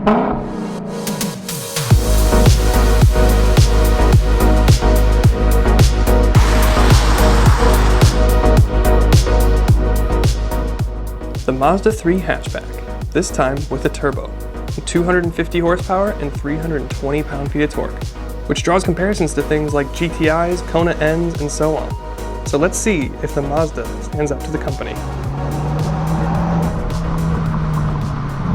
The Mazda 3 hatchback, this time with a turbo, 250 horsepower and 320 pound-feet of torque, which draws comparisons to things like GTIs, Kona Ns, and so on. So let's see if the Mazda stands up to the company.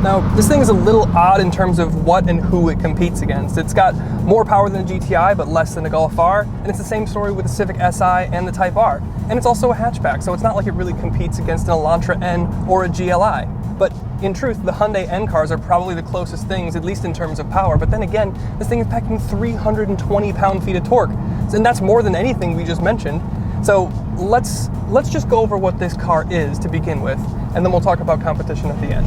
Now, this thing is a little odd in terms of what and who it competes against. It's got more power than a GTI, but less than a Golf R, and it's the same story with the Civic Si and the Type R. And it's also a hatchback, so it's not like it really competes against an Elantra N or a GLI. But in truth, the Hyundai N cars are probably the closest things, at least in terms of power. But then again, this thing is packing 320 pound-feet of torque, and that's more than anything we just mentioned. So let's just go over what this car is to begin with, and then we'll talk about competition at the end.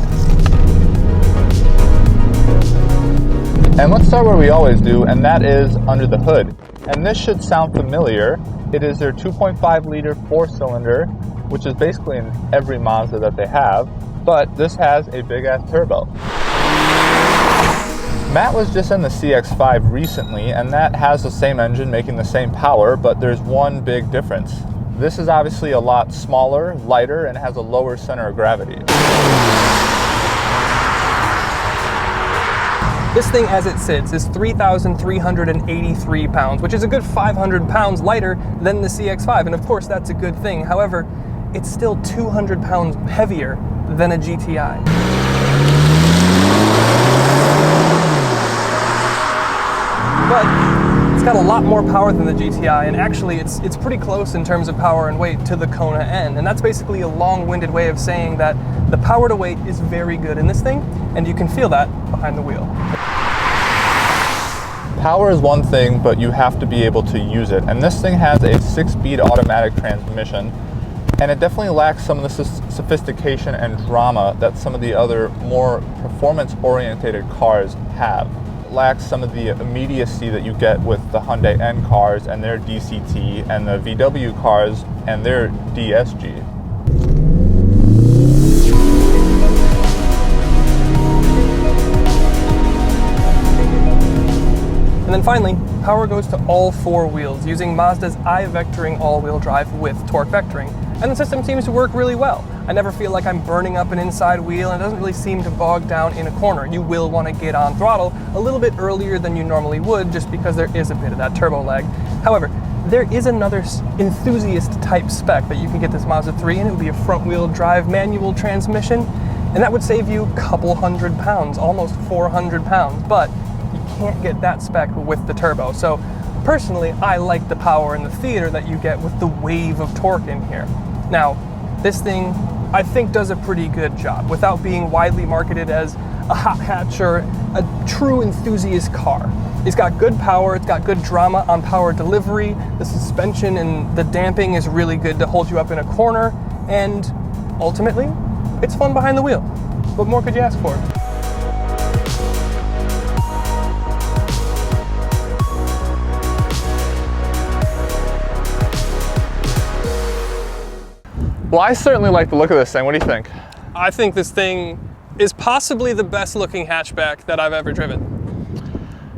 And let's start where we always do, and that is under the hood. And this should sound familiar. It is their 2.5 liter 4-cylinder, which is basically in every Mazda that they have, but this has a big ass turbo. Matt was just in the CX-5 recently, and that has the same engine making the same power, but there's one big difference. This is obviously a lot smaller, lighter, and has a lower center of gravity. This thing as it sits is 3,383 pounds, which is a good 500 pounds lighter than the CX-5, and of course that's a good thing. However, it's still 200 pounds heavier than a GTI. But it's got a lot more power than the GTI, and actually it's pretty close in terms of power and weight to the Kona N, and that's basically a long-winded way of saying that the power to weight is very good in this thing, and you can feel that behind the wheel. Power is one thing, but you have to be able to use it. And this thing has a 6-speed automatic transmission, and it definitely lacks some of the sophistication and drama that some of the other more performance-oriented cars have. It lacks some of the immediacy that you get with the Hyundai N cars and their DCT, and the VW cars and their DSG. And then finally, power goes to all 4 wheels using Mazda's I-vectoring all-wheel drive with torque vectoring. And the system seems to work really well. I never feel like I'm burning up an inside wheel, and it doesn't really seem to bog down in a corner. You will want to get on throttle a little bit earlier than you normally would, just because there is a bit of that turbo lag. However, there is another enthusiast type spec that you can get this Mazda 3 in. It would be a front wheel drive manual transmission, and that would save you a couple hundred pounds, almost 400 pounds. But you can't get that spec with the turbo. So personally, I like the power and the theater that you get with the wave of torque in here. Now, this thing I think does a pretty good job without being widely marketed as a hot hatch or a true enthusiast car. It's got good power, it's got good drama on power delivery, the suspension and the damping is really good to hold you up in a corner, and ultimately, it's fun behind the wheel. What more could you ask for? Well, I certainly like the look of this thing. What do you think? I think this thing is possibly the best looking hatchback that I've ever driven.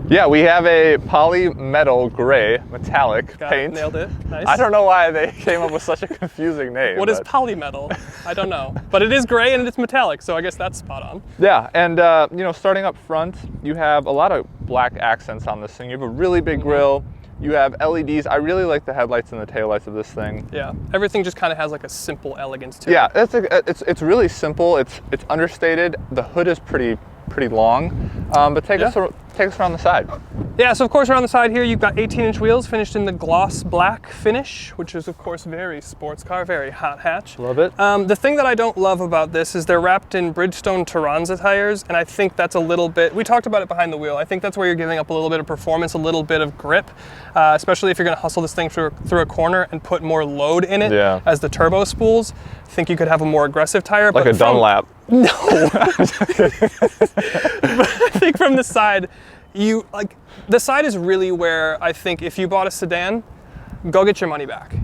Yeah, we have a poly metal gray metallic paint. Nailed it. Nice. I don't know why they came up with such a confusing name. What is polymetal? I don't know. But it is gray and it's metallic, so I guess that's spot on. Yeah, and you know, starting up front, you have a lot of black accents on this thing. You have a really big grille. You have LEDs. I really like the headlights and the taillights of this thing. Yeah, everything just kind of has like a simple elegance to it. Yeah, it's really simple. It's understated. The hood is pretty long, but take us around the side. Yeah, so of course around the side here you've got 18-inch wheels finished in the gloss black finish, which is of course very sports car, very hot hatch. Love it. The thing that I don't love about this is they're wrapped in Bridgestone Turanza tires, and I think that's a little bit, we talked about it behind the wheel, I think that's where you're giving up a little bit of performance, a little bit of grip, especially if you're going to hustle this thing through a corner and put more load in it as the turbo spools. I think you could have a more aggressive tire. Like a Dunlap. No. But I think from the side, the side is really where I think if you bought a sedan, go get your money back.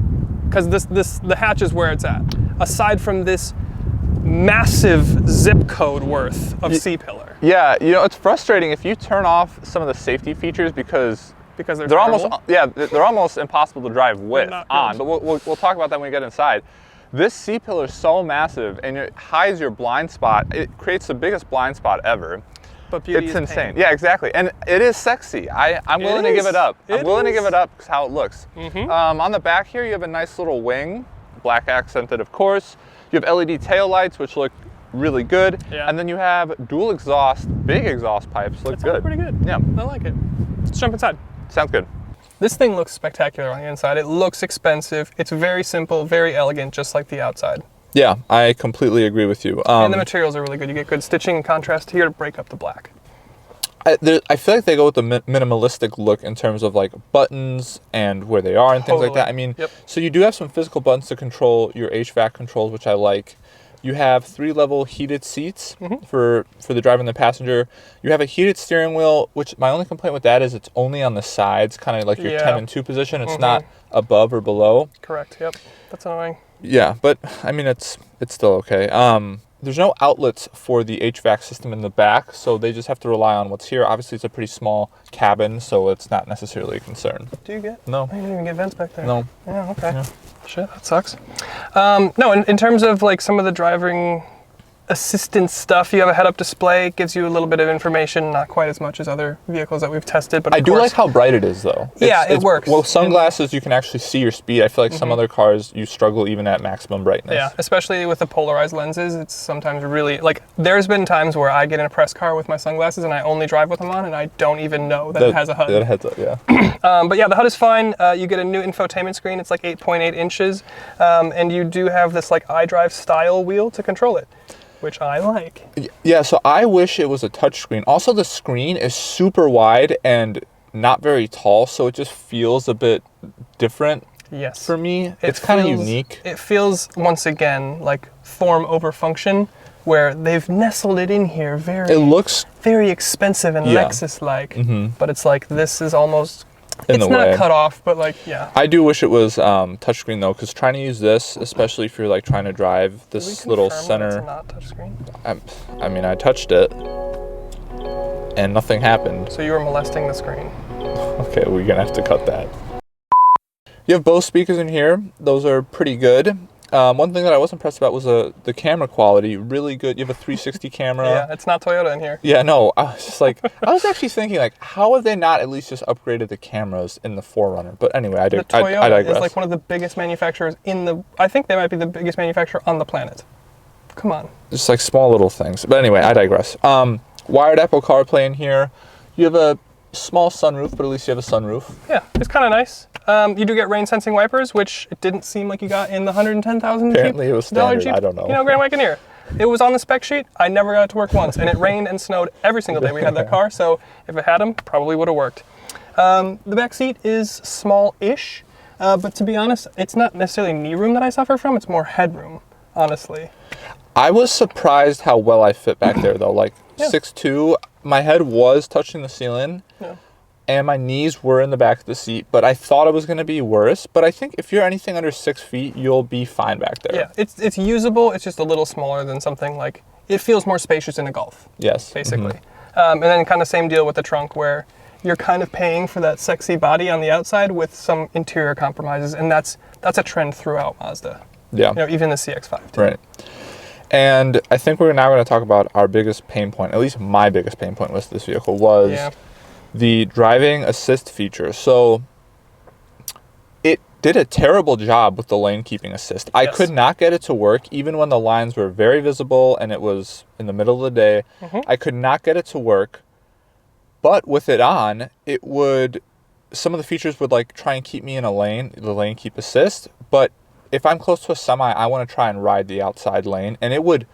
Because the hatch is where it's at. Aside from this massive zip code worth of C-pillar. Yeah, you know, it's frustrating if you turn off some of the safety features because they're almost, yeah, they're almost impossible to drive with on. But we'll talk about that when we get inside. This C-pillar is so massive and it hides your blind spot. It creates the biggest blind spot ever. But beauty is insane. pain. Yeah, exactly. And it is sexy. I'm willing to give it up. I'm willing to give it up because how it looks. On the back here, you have a nice little wing, black accented, of course. You have LED taillights, which look really good. Yeah. And then you have dual exhaust, big exhaust pipes. Look good. Pretty good. Yeah. I like it. Let's jump inside. Sounds good. This thing looks spectacular on the inside. It looks expensive. It's very simple, very elegant, just like the outside. Yeah, I completely agree with you. And the materials are really good. You get good stitching and contrast here to break up the black. I feel like they go with the minimalistic look in terms of like buttons and where they are and things like that. I mean, so you do have some physical buttons to control your HVAC controls, which I like. You have 3-level heated seats for the driver and the passenger. You have a heated steering wheel, which my only complaint with that is it's only on the sides, kind of like your 10 and 2 position. It's not above or below. Correct. Yep. That's annoying. Yeah, but I mean it's still okay. There's no outlets for the HVAC system in the back, so they just have to rely on what's here. Obviously, it's a pretty small cabin, so it's not necessarily a concern. Do you get? No. I didn't even get vents back there. No. Yeah, okay. Yeah. Shit, that sucks. No, in terms of like some of the driving assistance stuff, you have a head-up display. It gives you a little bit of information, not quite as much as other vehicles that we've tested, but I do like how bright it is, though. Yeah, it works. Well, sunglasses, you can actually see your speed. I feel like some other cars, you struggle even at maximum brightness. Yeah, especially with the polarized lenses, it's sometimes really, like, there's been times where I get in a press car with my sunglasses and I only drive with them on and I don't even know that it has a HUD. That heads up, yeah. But yeah, the HUD is fine. You get a new infotainment screen. It's like 8.8 inches. And you do have this like iDrive style wheel to control it, which I like. Yeah, so I wish it was a touchscreen. Also, the screen is super wide and not very tall, so it just feels a bit different. Yes. For me, it's kind of unique. It feels, once again, like form over function, where they've nestled it in here it looks very expensive and Lexus-like, but it's like this is almost... It's not cut off, but like, yeah. I do wish it was touchscreen though, because trying to use this, especially if you're like trying to drive this little center. It's not touchscreen? I mean, I touched it, and nothing happened. So you were molesting the screen. Okay, we're gonna have to cut that. You have both speakers in here. Those are pretty good. One thing that I was impressed about was the camera quality, really good. You have a 360 camera. Yeah, it's not Toyota in here. Yeah, no, I was just like, I was actually thinking like, how have they not at least just upgraded the cameras in the 4Runner? But anyway, I digress. Toyota is like one of the biggest manufacturers I think they might be the biggest manufacturer on the planet. Come on. Just like small little things. But anyway, I digress. Wired Apple CarPlay in here. You have a small sunroof, but at least you have a sunroof. Yeah, it's kind of nice. You do get rain sensing wipers, which it didn't seem like you got in the $110,000 Apparently it was standard, I don't know. Grand Wagoneer. It was on the spec sheet. I never got it to work once, and it rained and snowed every single day we had that car, so if it had them, probably would have worked. The back seat is small-ish, but to be honest, it's not necessarily knee room that I suffer from, it's more headroom, honestly. I was surprised how well I fit back there, though. Like 6'2", my head was touching the ceiling. Yeah. And my knees were in the back of the seat, but I thought it was going to be worse. But I think if you're anything under 6 feet, you'll be fine back there. Yeah, it's usable. It's just a little smaller than something like, it feels more spacious in a Golf. Yes. Basically. And then kind of same deal with the trunk where you're kind of paying for that sexy body on the outside with some interior compromises. And that's a trend throughout Mazda. Yeah. You know, even the CX-5 too. Right. And I think we're now going to talk about our biggest pain point, at least my biggest pain point with this vehicle was the driving assist feature. So it did a terrible job with the lane keeping assist. I could not get it to work even when the lines were very visible and it was in the middle of the day. I could not get it to work. But with it on, it would, some of the features would like try and keep me in a lane, the lane keep assist. But if I'm close to a semi, I want to try and ride the outside lane, and it would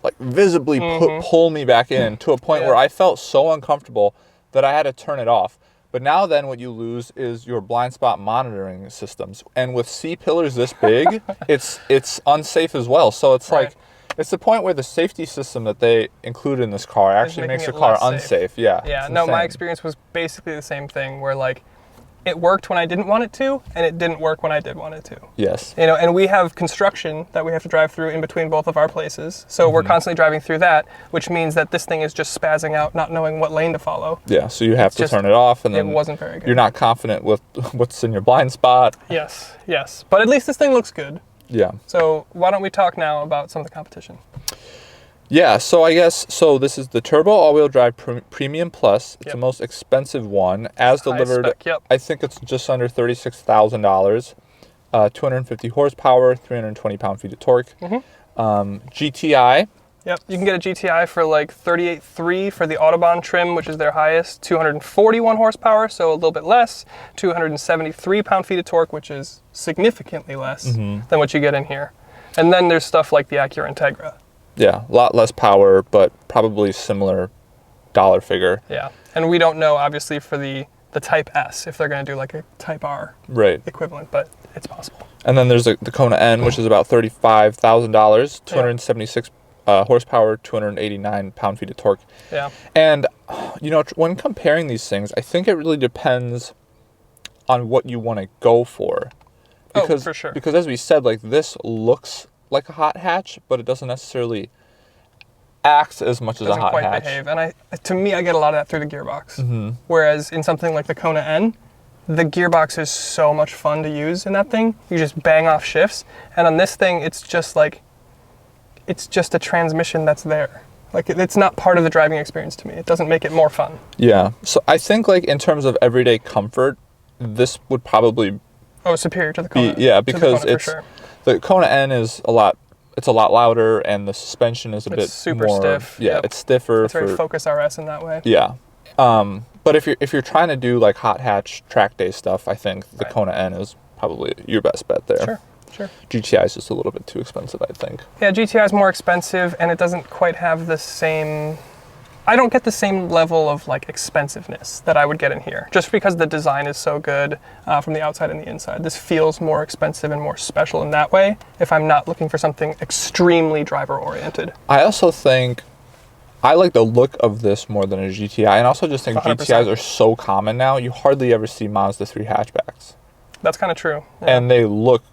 like visibly pull me back in to a point where I felt so uncomfortable that I had to turn it off. But now then what you lose is your blind spot monitoring systems. And with C-pillars this big, it's unsafe as well. So it's like, it's the point where the safety system that they include in this car actually makes the car unsafe. Yeah. Yeah, no, my experience was basically the same thing where like, it worked when I didn't want it to, and it didn't work when I did want it to. Yes. You know, and we have construction that we have to drive through in between both of our places. So we're constantly driving through that, which means that this thing is just spazzing out, not knowing what lane to follow. Yeah, so you have to turn it off, and then it wasn't very good. You're not confident with what's in your blind spot. Yes, yes. But at least this thing looks good. Yeah. So why don't we talk now about some of the competition? Yeah, so I guess, this is the Turbo All-Wheel Drive Premium Plus. It's the most expensive one. As delivered, spec, yep. I think it's just under $36,000. 250 horsepower, 320 pound-feet of torque. GTI. Yep, you can get a GTI for like $38,300 for the Autobahn trim, which is their highest. 241 horsepower, so a little bit less. 273 pound-feet of torque, which is significantly less than what you get in here. And then there's stuff like the Acura Integra. Yeah, a lot less power, but probably similar dollar figure. Yeah, and we don't know, obviously, for the Type S, if they're going to do like a Type R equivalent, but it's possible. And then there's the Kona N, which is about $35,000, 276 horsepower, 289 pound-feet of torque. Yeah. And, you know, when comparing these things, I think it really depends on what you want to go for. Because, for sure. Because as we said, like, this looks like a hot hatch, but it doesn't necessarily act as much as a hot hatch. Doesn't quite behave. And to me, I get a lot of that through the gearbox. Whereas in something like the Kona N, the gearbox is so much fun to use in that thing. You just bang off shifts. And on this thing, it's just like, it's just a transmission that's there. Like, it's not part of the driving experience to me. It doesn't make it more fun. Yeah. So I think, like, in terms of everyday comfort, this would probably superior to the Kona. Yeah, because the Kona N is a lot louder, and the suspension is a bit super more stiff. Yeah, it's stiffer. It's very Focus RS in that way. Yeah. But if you're trying to do like hot hatch track day stuff, I think the Kona N is probably your best bet there. Sure. GTI is just a little bit too expensive, I think. Yeah, GTI is more expensive, and it doesn't quite have the same. I don't get the same level of like expensiveness that I would get in here, just because the design is so good from the outside and the inside. This feels more expensive and more special in that way, if I'm not looking for something extremely driver-oriented. I also think I like the look of this more than a GTI, and also just think 100%. GTIs are so common now, you hardly ever see Mazda3 hatchbacks. That's kind of true. Yeah. And they look...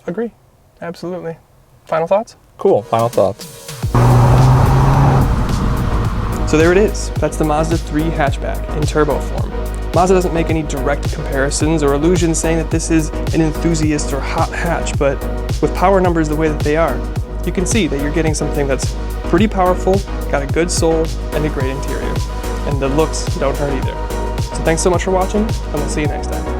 Agree. Absolutely. Final thoughts? Cool. Final thoughts. So there it is. That's the Mazda3 hatchback in turbo form. Mazda doesn't make any direct comparisons or allusions saying that this is an enthusiast or hot hatch, but with power numbers the way that they are, you can see that you're getting something that's pretty powerful, got a good soul, and a great interior. And the looks don't hurt either. So thanks so much for watching, and we'll see you next time.